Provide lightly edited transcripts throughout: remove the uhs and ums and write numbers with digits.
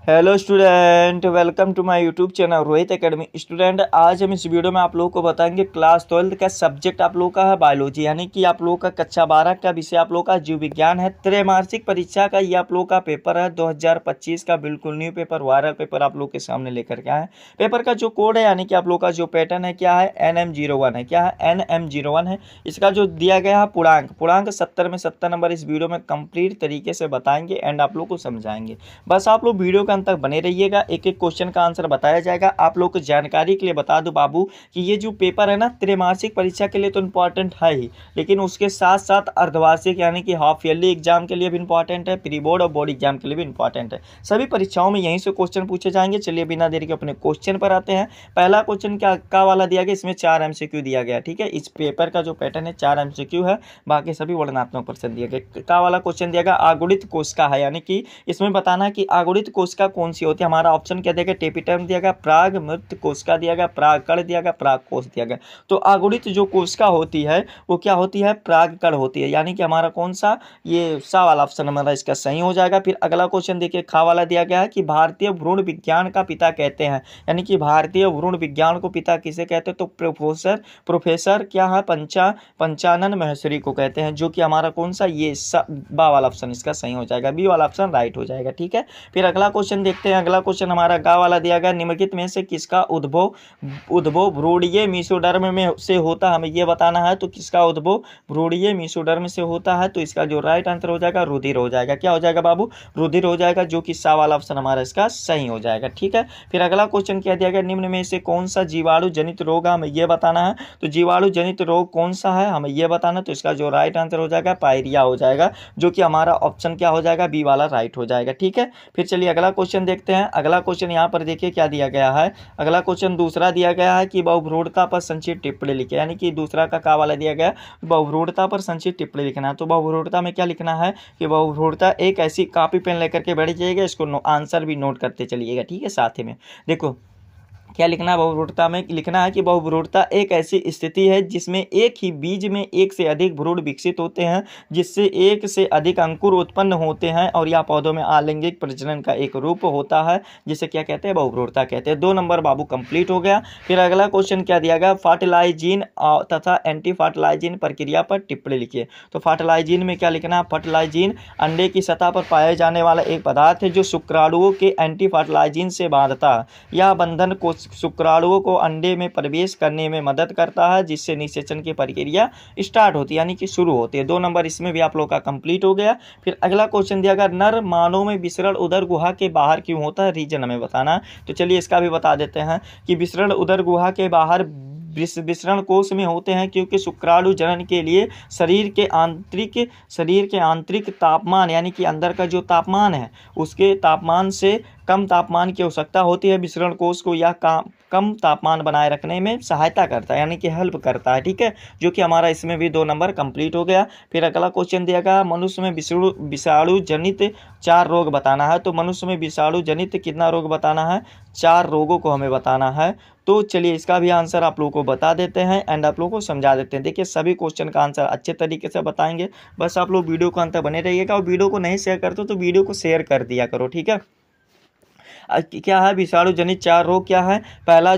Hello student, welcome to my YouTube channel Rohit academy. Student, आज हम इस वीडियो में आप लोगों को बताएंगे क्लास 12 का सब्जेक्ट आप लोगों का है बायोलॉजी, यानी कि आप लोगों का कक्षा 12 का विषय आप लोगों का जीव विज्ञान है। त्रैमासिक परीक्षा का ये आप लोगों का पेपर है 2025 का, बिल्कुल न्यू पेपर, वायरल पेपर आप लोग के सामने लेकर के आए। पेपर का जो कोड है यानी कि आप लोग का जो पैटर्न है क्या है, NM01 है। क्या है, NM01 है। इसका जो दिया गया है पूर्णांक 70 में 70 नंबर इस वीडियो में कंप्लीट तरीके से बताएंगे एंड आप लोग को समझाएंगे। बस आप लोग वीडियो अंत तक बने रहिएगा, एक एक क्वेश्चन का आंसर बताया जाएगा। आप लोग को जानकारी के लिए बता दूं बाबू कि ये जो पेपर है ना त्रैमासिक परीक्षा के लिए तो इम्पोर्टेंट है ही, लेकिन उसके साथ साथ अर्धवार्षिक यानी कि हाफ ईयरली एग्जाम के लिए भी इंपॉर्टेंट है, प्री बोर्ड और बोर्ड एग्जाम के लिए भी इंपॉर्टेंट है। सभी परीक्षाओं में यहीं से क्वेश्चन पूछे जाएंगे। चलिए बिना देरी के अपने क्वेश्चन पर आते हैं। पहला क्वेश्चन क्या का वाला दिया गया, इसमें 4 MCQ दिया गया। ठीक है, इस पेपर का जो पैटर्न है 4 MCQ है, बाकी सभी वर्णनात्मक प्रश्न दिया गया। का वाला क्वेश्चन दिया गया आगुणित कोशिका है, यानी कि इसमें बताना है कि आगुणित कोशिका कौन सी होती है। हमारा ऑप्शन क्या दिया गया, टेपिटर्म दिया गया, प्राग मृत कोशिका दिया गया, प्राग कण दिया गया, प्राग कोश दिया गया। तो आगुणित जो कोशिका होती है वो क्या होती है, प्राग कण होती है, यानी कि हमारा कौन सा, ये सा वाला ऑप्शन हमारा इसका सही हो जाएगा। फिर अगला क्वेश्चन देखिए, खा वाला दिया गया है कि भारतीय भ्रूण विज्ञान का पिता कहते हैं, यानी कि भारतीय भ्रूण विज्ञान को पिता किसे कहते हैं, तो प्रोफेसर क्या है, पंचानन माहेश्वरी को कहते हैं, जो कि हमारा कौन सा, ये बा वाला ऑप्शन इसका सही हो जाएगा, बी वाला ऑप्शन राइट हो जाएगा। ठीक है, फिर अगला क्वेश्चन देखते हैं। अगला क्वेश्चन हमारा गा वाला दिया गया, निम्नलिखित में से किसका उद्भव भ्रूणीय मेसोडर्म में से होता है, हमें ये बताना है। तो किसका उद्भव भ्रूणीय मेसोडर्म से होता है, तो इसका जो राइट आंसर हो जाएगा रुधिर हो जाएगा। क्या हो जाएगा बाबू, रुधिर हो जाएगा, जो कि सा वाला ऑप्शन हमारा इसका सही हो जाएगा। ठीक है, फिर अगला क्वेश्चन क्या दिया गया, निम्न में से कौन सा जीवाणु जनित रोग हमें ये बताना है। तो जीवाणु जनित रोग कौन सा है हमें ये बताना, तो इसका जो राइट आंसर हो जाएगा पायरिया हो जाएगा, जो कि हमारा ऑप्शन क्या हो जाएगा, बी वाला राइट हो जाएगा। ठीक है, फिर चलिए अगला क्वेश्चन देखते हैं। अगला क्वेश्चन यहाँ पर देखिए क्या दिया गया है। अगला क्वेश्चन दूसरा दिया गया है कि बहुभ्रूणता पर संक्षिप्त टिप्पणी लिखे, यानी कि दूसरा का वाला दिया गया बहुभ्रूणता पर संक्षिप्त टिप्पणी लिखना है। तो बहुभ्रूणता में क्या लिखना है कि बहुभ्रूणता, एक ऐसी कॉपी पेन लेकर के बैठ जाइएगा, इसको आंसर भी नोट करते चलिएगा। ठीक है, साथ ही में देखो क्या लिखना है, बहुभ्रूणता में लिखना है कि बहुभ्रूणता एक ऐसी स्थिति है जिसमें एक ही बीज में एक से अधिक भ्रूण विकसित होते हैं, जिससे एक से अधिक अंकुर उत्पन्न होते हैं, और यह पौधों में आलिंगिक प्रजनन का एक रूप होता है, जिसे क्या कहते हैं, बहुभ्रूणता कहते हैं। 2 नंबर बाबू कंप्लीट हो गया। फिर अगला क्वेश्चन क्या दिया गया, फर्टिलाइजिन तथा एंटी फर्टिलाइजिन प्रक्रिया पर टिप्पणी लिखिए। तो फर्टिलाइजिन में क्या लिखना है, फर्टिलाइजिन अंडे की सतह पर पाए जाने वाला एक पदार्थ है जो शुक्राणुओं के एंटी फर्टिलाइजिन से बांधता है। यह बंधन को शुक्राणुओं को अंडे में प्रवेश करने में मदद करता है, जिससे निषेचन की प्रक्रिया स्टार्ट होती है, यानी कि शुरू होती है। 2 नंबर इसमें भी आप लोग का कंप्लीट हो गया। फिर अगला क्वेश्चन दिया गया, नर मानव में विसरण उदर गुहा के बाहर क्यों होता है, रीजन हमें बताना। तो चलिए इसका भी बता देते हैं कि विसरण उदर गुहा के बाहर विसरण कोश में होते हैं, क्योंकि शुक्राणु जनन के लिए शरीर के आंतरिक तापमान, यानी कि अंदर का जो तापमान है उसके तापमान से कम तापमान की आवश्यकता होती है। विसरण कोश को यह कम तापमान बनाए रखने में सहायता करता है, यानी कि हेल्प करता है। ठीक है, जो कि हमारा इसमें भी 2 नंबर कंप्लीट हो गया। फिर अगला क्वेश्चन दिया गया, मनुष्य में विषाणु जनित 4 रोग बताना है। तो मनुष्य में विषाणु जनित कितना रोग बताना है, 4 रोगों को हमें बताना है। तो चलिए इसका भी आंसर आप लोगों को बता देते हैं एंड आप लोगों को समझा देते हैं। देखिए सभी क्वेश्चन का आंसर अच्छे तरीके से बताएंगे, बस आप लोग वीडियो को अंत तक बने रहिएगा, और वीडियो को नहीं शेयर करते तो वीडियो को शेयर कर दिया करो। ठीक है, क्या है विषाणु जनित 4 रोग, क्या है, पहला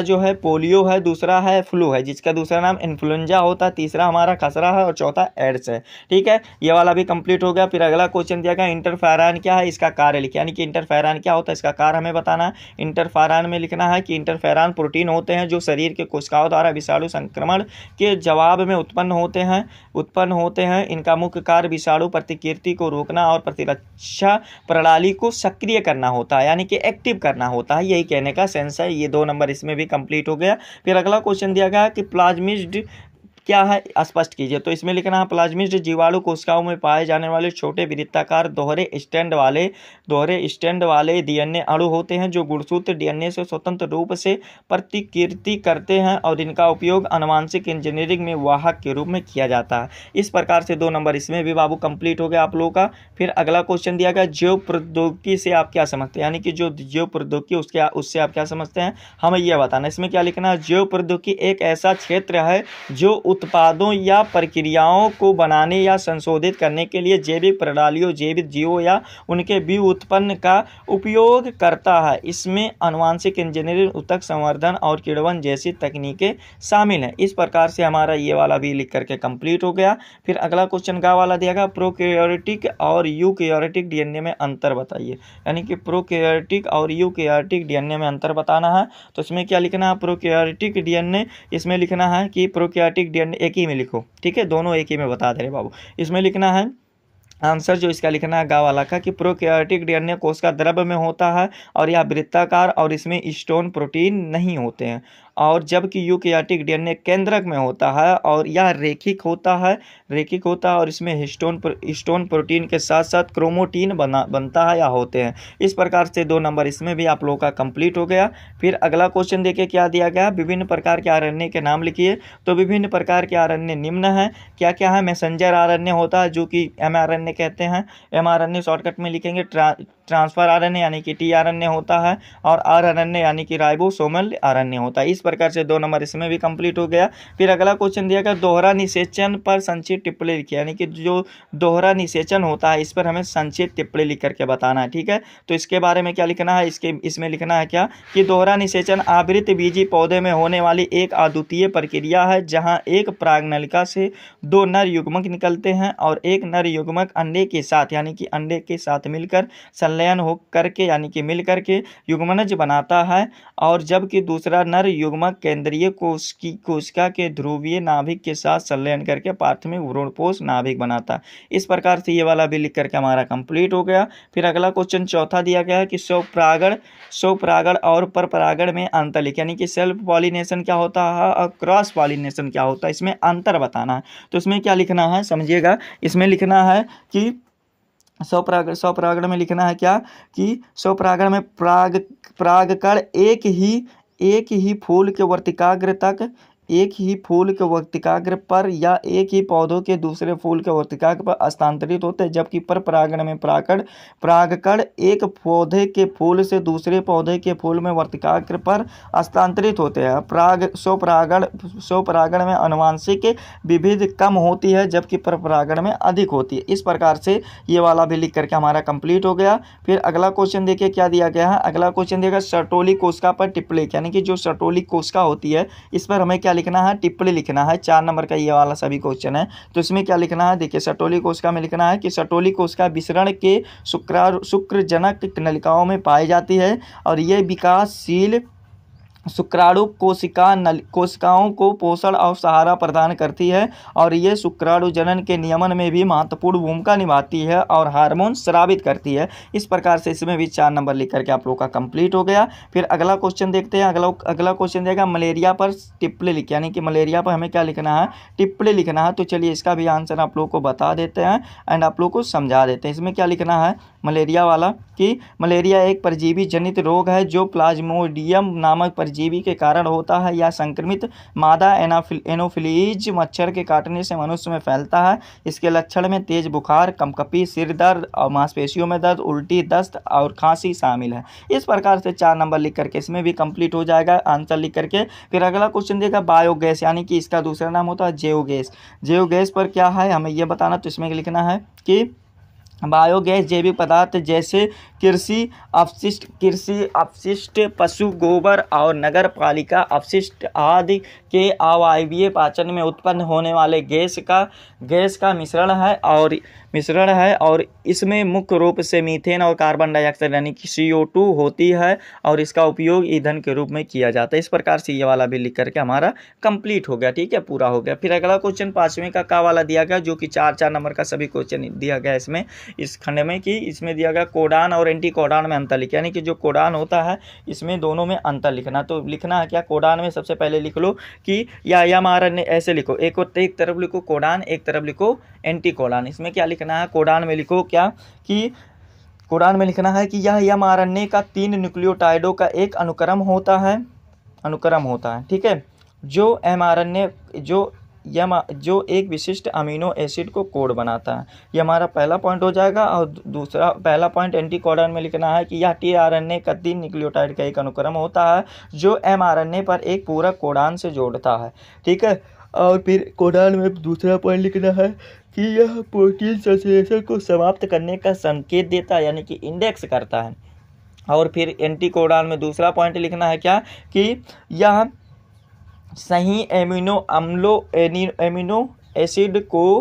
जो है पोलियो है, दूसरा है फ्लू है, जिसका दूसरा नाम इन्फ्लुएंजा होता है, तीसरा हमारा खसरा है, और चौथा एड्स है। ठीक है, ये वाला भी कंप्लीट हो गया। फिर अगला क्वेश्चन दिया गया, इंटरफेरॉन क्या है, इसका कार्य लिखिए, यानी कि इंटरफेरॉन क्या होता है, इसका कार्य हमें बताना है। इंटरफेरॉन में लिखना है कि इंटरफेरॉन प्रोटीन होते हैं जो शरीर के कोशिकाओं द्वारा विषाणु संक्रमण के जवाब में उत्पन्न होते हैं। इनका मुख्य कार्य विषाणु प्रतिकृति को रोकना और प्रतिरक्षा प्रणाली को सक्रिय करना होता है, यानी कि एक्टिव करना होता है, यही कहने का सेंस है। ये 2 नंबर इसमें भी कंप्लीट हो गया। फिर अगला क्वेश्चन दिया गया कि प्लाज्मिड क्या है, स्पष्ट कीजिए। तो इसमें लिखना है, प्लाज्मिड जीवाणु कोशिकाओं में पाए जाने वाले छोटे वृत्ताकार दोहरे स्टैंड वाले डीएनए अणु होते हैं, जो गुणसूत्र डीएनए से स्वतंत्र रूप से प्रतिकृति करते हैं, और इनका उपयोग आनुवंशिक इंजीनियरिंग में वाहक के रूप में किया जाता है। इस प्रकार से 2 नंबर इसमें भी बाबू कंप्लीट हो गया आप लोगों का। फिर अगला क्वेश्चन दिया गया, जैव प्रौद्योगिकी से आप क्या समझते हैं, यानी कि जो जैव प्रौद्योगिकी उससे आप क्या समझते हैं, हमें यह बताना। इसमें क्या लिखना है, जैव प्रौद्योगिकी एक ऐसा क्षेत्र है जो उत्पादों या प्रक्रियाओं को बनाने या संशोधित करने के लिए जैविक प्रणालियों, जैविक जीवों या उनके व्युत्पन्न का उपयोग करता है। इसमें आनुवंशिक इंजीनियरिंग, ऊतक संवर्धन और किण्वन जैसी तकनीकें शामिल हैं। इस प्रकार से हमारा ये वाला भी लिख करके कंप्लीट हो गया। फिर अगला क्वेश्चन गा वाला दिया गया, प्रोकैरियोटिक और यूकैरियोटिक डीएनए में अंतर बताइए। यानी कि प्रोकैरियोटिक और यूकैरियोटिक डीएनए में अंतर बताना है। तो इसमें क्या लिखना है, प्रोकैरियोटिक डीएनए, इसमें लिखना है कि प्रोकैरियोटिक डीएनए एक ही में लिखो, ठीक है, दोनों एक ही में बता दे रहे बाबू। इसमें लिखना है आंसर जो इसका लिखना है गा वाला का कि प्रोकैरियोटिक डीएनए कोशिका द्रव्य में होता है और यह वृत्ताकार और इसमें स्टोन प्रोटीन नहीं होते हैं, और जबकि यूकैरियोटिक डीएनए केंद्रक में होता है और यह रेखिक होता है और इसमें स्टोन प्रोटीन के साथ साथ क्रोमोटीन बनता है या होते हैं। इस प्रकार से 2 नंबर इसमें भी आप लोगों का कंप्लीट हो गया। फिर अगला क्वेश्चन देखिए क्या दिया गया, विभिन्न प्रकार के आरएनए के नाम लिखिए। तो विभिन्न प्रकार के आरएनए निम्न है, क्या क्या है, मैसेंजर आरएनए होता है जो कि एमआरएनए कहते हैं, एमआरएनए शॉर्टकट में लिखेंगे, ट्रांसफर आरएनए यानी कि टीआरएनए होता है, और आरएनए यानी कि राइबोसोमल आरएनए होता है। इस प्रकार से 2 नंबर इसमें भी कंप्लीट हो गया। फिर अगला क्वेश्चन दिया गया, दोहरा निषेचन पर संक्षिप्त टिप्पणी लिखिए। यानी कि जो दोहरा निषेचन होता है इस पर हमें संक्षिप्त टिप्पणी लिख करके बताना है, ठीक है। तो इसके बारे में क्या लिखना है, इसमें लिखना है क्या कि दोहरा निषेचन आवृत बीजी पौधे में होने वाली एक अद्वितीय प्रक्रिया है जहां एक परागनलिका से 2 नर युग्मक निकलते हैं और एक नर युग्मक अंडे के साथ यानी कि अंडे के साथ मिलकर संलयन हो करके यानी कि मिल करके युग्मनज बनाता है, और जबकि दूसरा नर युग्मक केंद्रीय कोशिका के ध्रुवीय नाभिक के साथ संलयन करके प्राथमिक भ्रूणपोष नाभिक बनाता है। इस प्रकार से ये वाला भी लिख करके हमारा कंप्लीट हो गया। फिर अगला क्वेश्चन चौथा दिया गया है कि स्वपरागण और परपरागण में अंतर लिखिए। यानी कि सेल्फ पॉलिनेशन क्या होता है और क्रॉस पॉलिनेशन क्या होता है, इसमें अंतर बताना है। तो इसमें क्या लिखना है समझिएगा, इसमें लिखना है कि स्वपरागण में लिखना है क्या कि स्वपरागण में परागकण एक ही फूल के वर्तिकाग्र तक, एक ही फूल के वर्तिकाग्र पर या एक ही पौधों के दूसरे फूल के वर्तिकाग्र पर हस्तांतरित होते हैं, जबकि परपरागण में परागकण एक पौधे के फूल से दूसरे पौधे के फूल में वर्तिकाग्र पर हस्तांतरित होते हैं। स्वपरागण में आनुवंशिक विविधता कम होती है जबकि परपरागण में अधिक होती है। इस प्रकार से ये वाला भी लिख करके हमारा कंप्लीट हो गया। फिर अगला क्वेश्चन देखिए क्या दिया गया है, अगला क्वेश्चन दिया गया सर्टोली कोशिका पर टिप्पणी, यानी कि जो सर्टोली कोशिका होती है इस पर हमें क्या लिखना है, टिप्पणी लिखना है। 4 नंबर का ये वाला सभी क्वेश्चन है। तो इसमें क्या लिखना है, देखिए सर्टोली कोशिका में लिखना है कि सर्टोली कोशिका विसरण के शुक्रजनक नलिकाओं में पाई जाती है और ये विकासशील शुक्राणु कोशिकाओं को पोषण और सहारा प्रदान करती है, और ये शुक्राणु जनन के नियमन में भी महत्वपूर्ण भूमिका निभाती है और हार्मोन स्रावित करती है। इस प्रकार से इसमें भी 4 नंबर लिख करके आप लोग का कंप्लीट हो गया। फिर अगला क्वेश्चन देखते हैं। अगला क्वेश्चन देगा मलेरिया पर टिप्पणी लिखिए। यानी कि मलेरिया पर हमें क्या लिखना है, टिप्पणी लिखना है। तो चलिए इसका भी आंसर आप लोग को बता देते हैं एंड आप लोग को समझा देते हैं। इसमें क्या लिखना है मलेरिया वाला कि मलेरिया एक परजीवी जनित रोग है जो प्लाज्मोडियम नामक परजीवी के कारण होता है। यह संक्रमित मादा एनोफिलीज मच्छर के काटने से मनुष्य में फैलता है। इसके लक्षण में तेज बुखार, कंपकपी, सिर दर्द और मांसपेशियों में दर्द, उल्टी, दस्त और खांसी शामिल है। इस प्रकार से 4 नंबर लिख करके इसमें भी कंप्लीट हो जाएगा आंसर लिख करके। फिर अगला क्वेश्चन देगा बायोगैस, यानी कि इसका दूसरा नाम होता है जैवगैस। जैवगैस पर क्या है हमें यह बताना। तो इसमें लिखना है कि बायोगैस जैविक पदार्थ जैसे कृषि अपशिष्ट, पशु गोबर और नगर पालिका अपशिष्ट आदि के अवायवीय पाचन में उत्पन्न होने वाले गैस का मिश्रण है और इसमें मुख्य रूप से मीथेन और कार्बन डाइऑक्साइड यानी कि CO2 होती है और इसका उपयोग ईंधन के रूप में किया जाता है। इस प्रकार से ये वाला भी लिख करके हमारा कंप्लीट हो गया, ठीक है, पूरा हो गया। फिर अगला क्वेश्चन 5वें का वाला दिया गया जो कि 4 नंबर का सभी क्वेश्चन दिया गया इसमें इस खंड में कि इसमें दिया गया कोडान और एंटी कोडान में अंतर लिखिए। यानी कि जो कोडान होता है इसमें दोनों में अंतर लिखना। तो लिखना है क्या, कोडान में सबसे पहले लिख लो कि या mRNA ऐसे लिखो, एक तरफ लिखो कोडान, एक तरफ लिखो एंटी कोडान। इसमें क्या लिखना है, कोडान में लिखो क्या कि कोडान में लिखना है कि यह mRNA का 3 न्यूक्लियोटाइडों का एक अनुक्रम होता है, ठीक है, जो mRNA जो एक विशिष्ट अमीनो एसिड को कोड बनाता है। ये हमारा पहला पॉइंट हो जाएगा। और दूसरा पहला पॉइंट एंटी कोडान में लिखना है कि यह tRNA का 3 न्यूक्लियोटाइड का एक अनुक्रम होता है जो mRNA पर एक पूरक कोडान से जोड़ता है, ठीक है। और फिर कोडान में दूसरा पॉइंट लिखना है कि यह प्रोटीन संश्लेषण को समाप्त करने का संकेत देता है, यानी कि इंडेक्स करता है। और फिर एंटी कोडान में दूसरा पॉइंट लिखना है क्या कि यह सही एमिनो एसिड को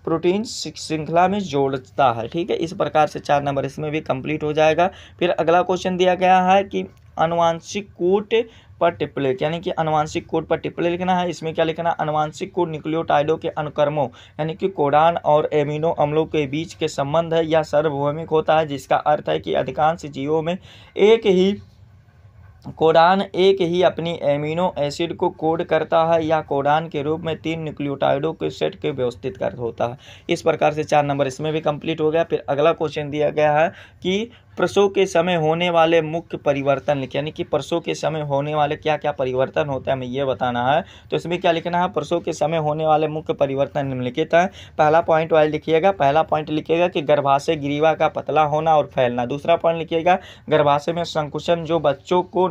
प्रोटीन श्रृंखला में जोड़ता है। ठीक है, इस प्रकार से 4 नंबर इसमें भी कंप्लीट हो जाएगा। फिर अगला क्वेश्चन दिया गया है कि आनुवांशिक कोड पर टिप्पणी, यानी कि आनुवांशिक कोड पर टिप्पणी लिखना है। इसमें क्या लिखना है, आनुवांशिक कोड न्यूक्लियोटाइडों के अनुक्रमों यानी कि कोडान और एमिनो अम्लों के बीच के संबंध है। यह सार्वभौमिक होता है, जिसका अर्थ है कि अधिकांश जीवों में एक ही कोडान एक ही अपनी एमिनो एसिड को कोड करता है या कोडान के रूप में 3 न्यूक्लियोटाइडों के सेट के व्यवस्थित कर होता है। इस प्रकार से 4 नंबर इसमें भी कंप्लीट हो गया। फिर अगला क्वेश्चन दिया गया है कि प्रसव के समय होने वाले मुख्य परिवर्तन लिखें, यानी कि प्रसव के समय होने वाले क्या क्या परिवर्तन होता है हमें ये बताना है। तो इसमें क्या लिखना है, प्रसव के समय होने वाले मुख्य परिवर्तन निम्नलिखित हैं। पहला पॉइंट वाइज लिखिएगा। पहला पॉइंट लिखिएगा कि गर्भाशय ग्रीवा का पतला होना और फैलना। दूसरा पॉइंट लिखिएगा गर्भाशय में संकुचन जो बच्चों को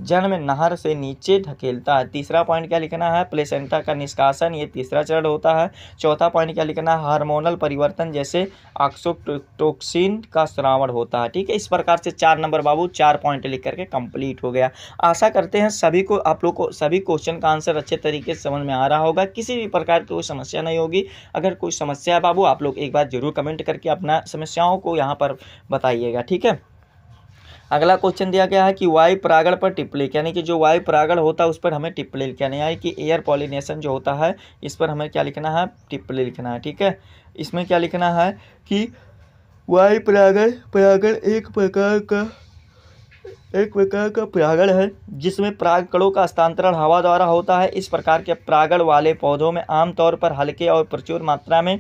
जन्म नहर से नीचे धकेलता है। तीसरा पॉइंट क्या लिखना है, प्लेसेंटा का निष्कासन, ये तीसरा चरण होता है। चौथा पॉइंट क्या लिखना है, हार्मोनल परिवर्तन जैसे ऑक्सीटोसिन का स्रावण होता है। ठीक है, इस प्रकार से 4 नंबर बाबू 4 पॉइंट लिख करके कंप्लीट हो गया। आशा करते हैं सभी को आप लोग को सभी क्वेश्चन का आंसर अच्छे तरीके से समझ में आ रहा होगा, किसी भी प्रकार की कोई समस्या नहीं होगी। अगर कोई समस्या है बाबू आप लोग एक बार जरूर कमेंट करके अपना समस्याओं को यहाँ पर बताइएगा। ठीक है, अगला क्वेश्चन दिया गया है कि वायु परागण पर टिप्पणी, यानी कि जो वायु परागण होता है उस पर हमें टिप्पणी लिखना है, यानी कि एयर पॉलिनेशन जो होता है इस पर हमें क्या लिखना है, टिप्पणी लिखना है। ठीक है, इसमें क्या लिखना है कि वायु परागण एक प्रकार का परागण है जिसमें परागकणों का हस्तांतरण हवा द्वारा होता है। इस प्रकार के परागण वाले पौधों में आमतौर पर हल्के और प्रचुर मात्रा में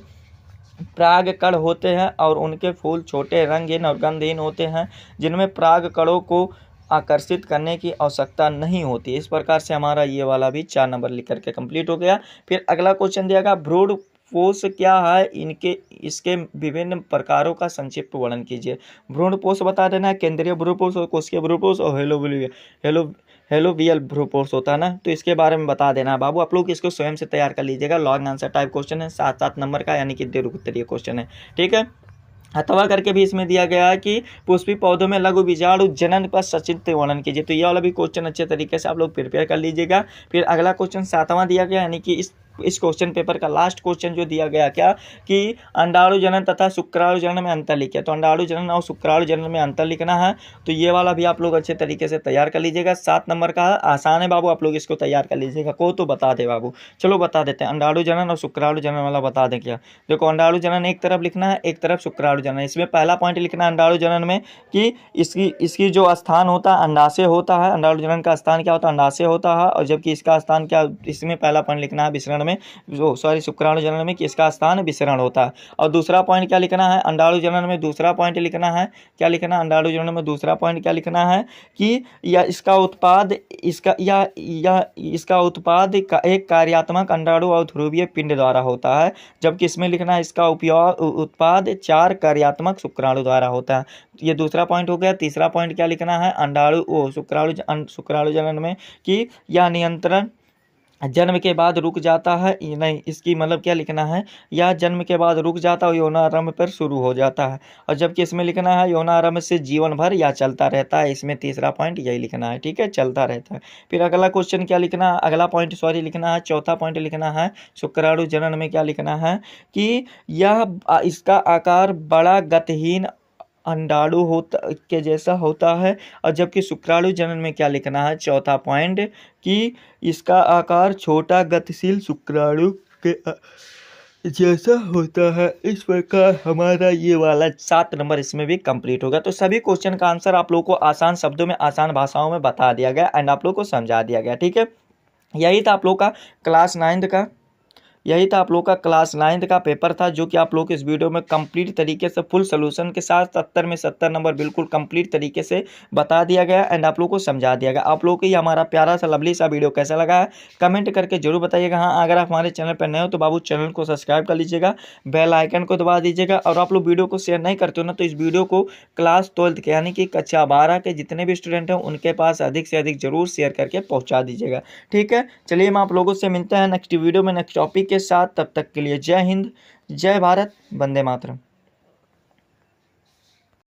परागकण होते हैं और उनके फूल छोटे, रंगहीन और गंधहीन होते हैं, जिनमें परागकणों को आकर्षित करने की आवश्यकता नहीं होती। इस प्रकार से हमारा ये वाला भी 4 नंबर लिख करके कंप्लीट हो गया। फिर अगला क्वेश्चन दिया गया भ्रूणपोष क्या है, इसके विभिन्न प्रकारों का संक्षिप्त वर्णन कीजिए। भ्रूणपोष बता देना है, केंद्रीय भ्रूणपोष और कोशिकीय भ्रूणपोष और हेलोवियल भ्रूणपोष होता है ना, तो इसके बारे में बता देना बाबू। आप लोग इसको स्वयं से तैयार कर लीजिएगा, लॉन्ग आंसर टाइप क्वेश्चन है, 7 नंबर का, यानी कि दीर्घ उत्तरीय क्वेश्चन है। ठीक है, अथवा करके भी इसमें दिया गया है कि पुष्पी पौधों में लघु बीजाणु जनन पर सचित्र वर्णन कीजिए। तो ये वाला भी क्वेश्चन अच्छे तरीके से आप लोग प्रिपेयर कर लीजिएगा। फिर अगला क्वेश्चन 7वां दिया गया, यानी कि इस क्वेश्चन पेपर का लास्ट क्वेश्चन जो दिया गया क्या कि अंडाणु जनन तथा शुक्राणु जनन में अंतर लिखिए। तो अंडाणु जनन और शुक्राणु जनन में अंतर लिखना है, तो ये वाला भी आप लोग अच्छे तरीके से तैयार कर लीजिएगा। 7 नंबर का आसान है बाबू, आप लोग इसको तैयार कर लीजिएगा। को तो बता दे बाबू, चलो बता देते हैं। अंडाणु जनन और शुक्राणु जनन वाला बता दें क्या। देखो अंडाणु जनन एक तरफ लिखना है, एक तरफ शुक्राणु जनन। इसमें पहला पॉइंट लिखना है अंडाणु जनन में कि इसकी जो स्थान होता है अंडाशय होता है। अंडाणु जनन का स्थान क्या होता है, अंडाशय होता है, और जबकि इसका स्थान क्या, इसमें पहला पॉइंट लिखना है विसरण में, शुक्राणु जनन में कि इसका स्थान विसरण होता है। और दूसरा पॉइंट क्या लिखना है, अंडाणु जनन में दूसरा पॉइंट लिखना है, क्या लिखना है, अंडाणु जनन में दूसरा पॉइंट क्या लिखना है कि इसका उत्पाद एक कार्यात्मक अंडाणु और ध्रुवीय पिंड द्वारा होता है, जबकि इसमें लिखना है इसका उत्पाद 4 कार्यात्मक शुक्राणु द्वारा होता है। ये दूसरा पॉइंट हो गया। तीसरा पॉइंट क्या लिखना है, शुक्राणु जनन में कि यह नियंत्रण जन्म के बाद रुक जाता है, नहीं इसकी मतलब क्या लिखना है, या जन्म के बाद रुक जाता है, यौनारंभ पर शुरू हो जाता है, और जबकि इसमें लिखना है यौनारंभ से जीवन भर या चलता रहता है। इसमें तीसरा पॉइंट यही लिखना है। ठीक है, चलता रहता है। फिर अगला क्वेश्चन क्या लिखना है, अगला पॉइंट लिखना है, चौथा पॉइंट लिखना है शुक्राणु जनन में क्या लिखना है कि इसका आकार बड़ा गतिहीन अंडाणु के जैसा होता है, और जबकि शुक्राणु जनन में क्या लिखना है, चौथा पॉइंट कि इसका आकार छोटा गतिशील शुक्राणु के जैसा होता है। इस प्रकार हमारा ये वाला 7 नंबर इसमें भी कंप्लीट होगा। तो सभी क्वेश्चन का आंसर आप लोग को आसान शब्दों में, आसान भाषाओं में बता दिया गया एंड आप लोग को समझा दिया गया। ठीक है, यही था आप लोग का क्लास 9 का यही था आप लोग का क्लास 9th का पेपर था, जो कि आप लोग इस वीडियो में कंप्लीट तरीके से फुल सोल्यूशन के साथ 70 में 70 नंबर बिल्कुल कंप्लीट तरीके से बता दिया गया एंड आप लोग को समझा दिया गया। आप लोग को ये हमारा प्यारा सा लवली सा वीडियो कैसा लगा है कमेंट करके जरूर बताइएगा। हाँ, अगर आप हमारे चैनल पर नए हो तो बाबू चैनल को सब्सक्राइब कर लीजिएगा, बेल आइकन को दबा दीजिएगा, और आप लोग वीडियो को शेयर नहीं करते हो ना तो इस वीडियो को क्लास 12 के यानी कि कक्षा 12 के जितने भी स्टूडेंट हैं उनके पास अधिक से अधिक जरूर शेयर करके पहुंचा दीजिएगा। ठीक है, चलिए हम आप लोगों से मिलते हैं नेक्स्ट वीडियो में नेक्स्ट टॉपिक के साथ। तब तक के लिए जय हिंद, जय भारत, वंदे मातरम।